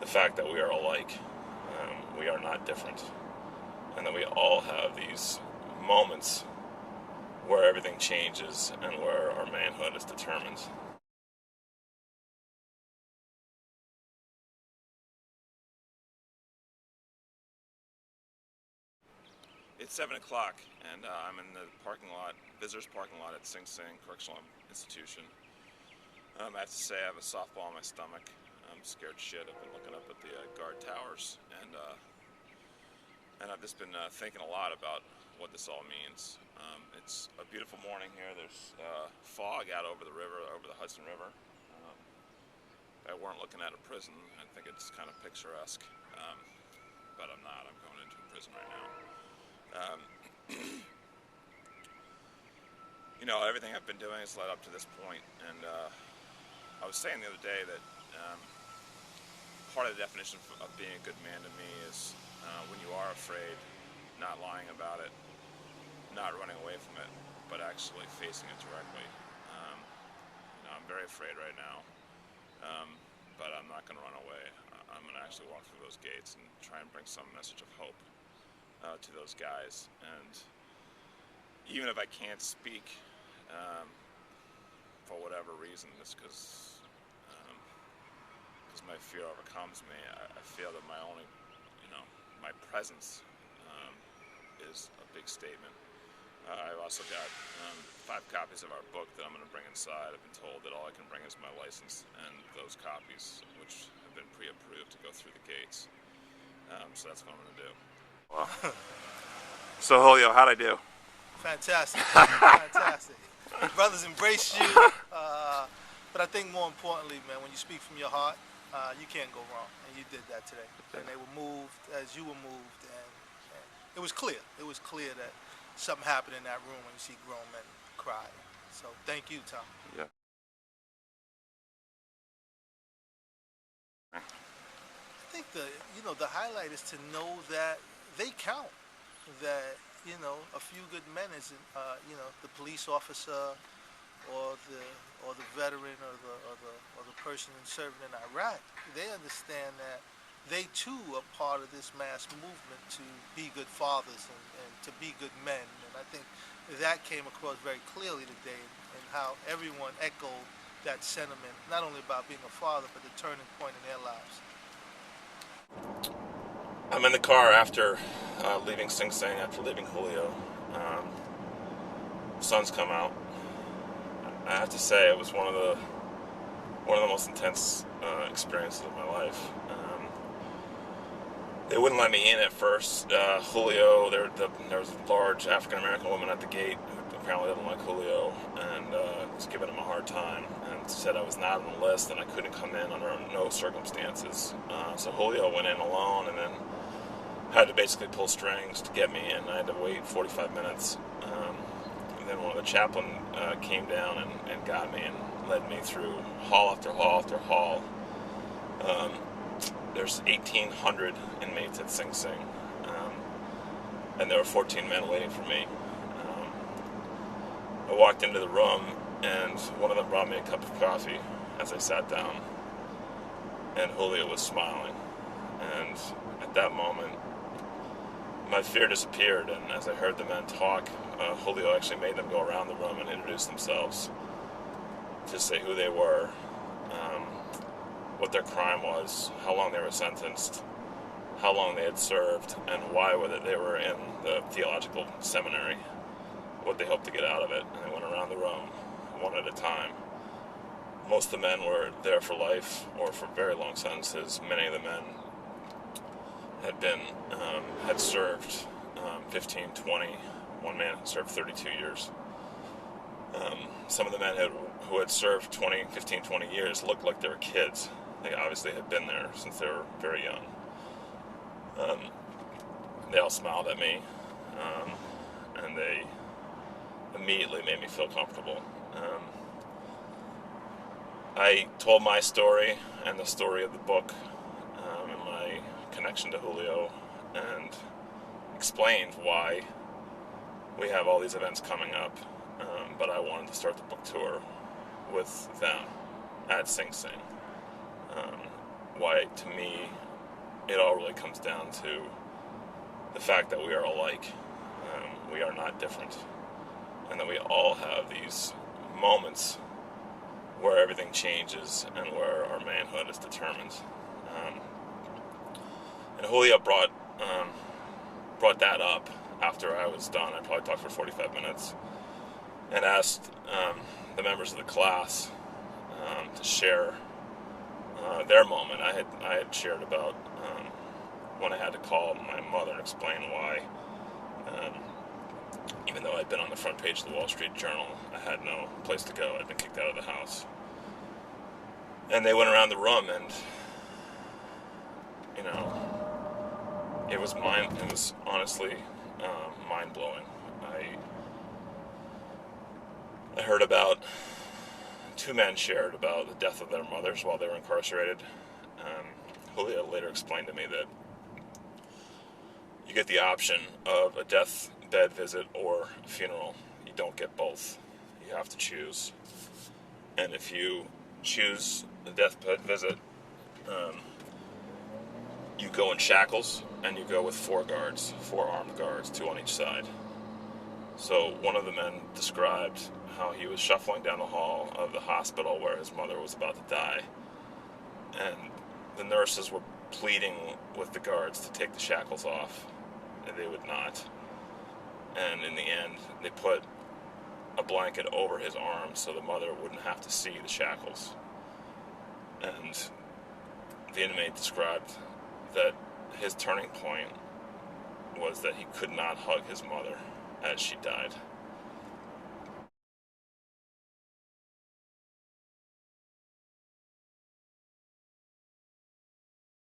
the fact that we are alike. We are not different. And that we all have these moments where everything changes and where our manhood is determined. It's 7 o'clock, and I'm in the parking lot, visitors parking lot at Sing Sing Correctional Institution. I have to say I have a softball in my stomach. I'm scared shit. I've been looking up at the guard towers, and I've just been thinking a lot about what this all means. It's a beautiful morning here. There's fog out over the river, over the Hudson River. If I weren't looking at a prison, I think it's kind of picturesque, but I'm not. I'm going into a prison right now. You know, everything I've been doing has led up to this point, and I was saying the other day that part of the definition of being a good man to me is when you are afraid, not lying about it, not running away from it, but actually facing it directly. You know, I'm very afraid right now, but I'm not going to run away. I'm going to actually walk through those gates and try and bring some message of hope to those guys. And even if I can't speak for whatever reason, just because my fear overcomes me, I feel that my only, my presence is a big statement. I've also got 5 copies of our book that I'm going to bring inside. I've been told that all I can bring is my license and those copies, which have been pre-approved to go through the gates. So that's what I'm going to do. Wow. So Julio, how'd I do? Fantastic. Fantastic. Brothers embrace you. But I think more importantly, man, when you speak from your heart, you can't go wrong. And you did that today. And they were moved as you were moved. And it was clear. It was clear that something happened in that room when you see grown men cry. So thank you, Tom. Yeah. I think the highlight is to know that they count. That a few good men isn't the police officer or the veteran or the person serving in Iraq. They understand that they too are part of this mass movement to be good fathers and to be good men. And I think that came across very clearly today in how everyone echoed that sentiment, not only about being a father, but the turning point in their lives. I'm in the car after leaving Sing Sing, after leaving Julio. Sun's come out. I have to say it was one of the most intense experiences of my life. They wouldn't let me in at first. Julio, there was a large African American woman at the gate who apparently didn't like Julio and was giving him a hard time and said I was not on the list and I couldn't come in under no circumstances. So Julio went in alone and then had to basically pull strings to get me in. I had to wait 45 minutes. And then one of the chaplain came down and got me and led me through hall after hall after hall. There's 1,800 inmates at Sing Sing, and there were 14 men waiting for me. I walked into the room, and one of them brought me a cup of coffee as I sat down, and Julio was smiling. And at that moment, my fear disappeared, and as I heard the men talk, Julio actually made them go around the room and introduce themselves, to say who they were, what their crime was, how long they were sentenced, how long they had served, and why they were in the theological seminary, what they hoped to get out of it. And they went around the room, one at a time. Most of the men were there for life or for very long sentences. Many of the men had served 15, 20. One man had served 32 years. Some of the men who had served 15, 20 years looked like they were kids. They obviously had been there since they were very young. They all smiled at me, and they immediately made me feel comfortable. I told my story and the story of the book and my connection to Julio, and explained why we have all these events coming up, but I wanted to start the book tour with them at Sing Sing, why, to me, it all really comes down to the fact that we are alike. We are not different. And that we all have these moments where everything changes and where our manhood is determined. And Julio brought that up after I was done. I probably talked for 45 minutes and asked the members of the class to share their moment. I had shared about when I had to call my mother and explain why, even though I'd been on the front page of the Wall Street Journal, I had no place to go. I'd been kicked out of the house. And they went around the room, and it was honestly mind-blowing. I heard about two men shared about the death of their mothers while they were incarcerated. Julio later explained to me that you get the option of a deathbed visit or a funeral. You don't get both. You have to choose. And if you choose the deathbed visit, you go in shackles, and you go with 4 armed guards, 2 on each side. So one of the men described how he was shuffling down the hall of the hospital where his mother was about to die, and the nurses were pleading with the guards to take the shackles off, and they would not. And in the end, they put a blanket over his arms so the mother wouldn't have to see the shackles. And the inmate described that his turning point was that he could not hug his mother as she died.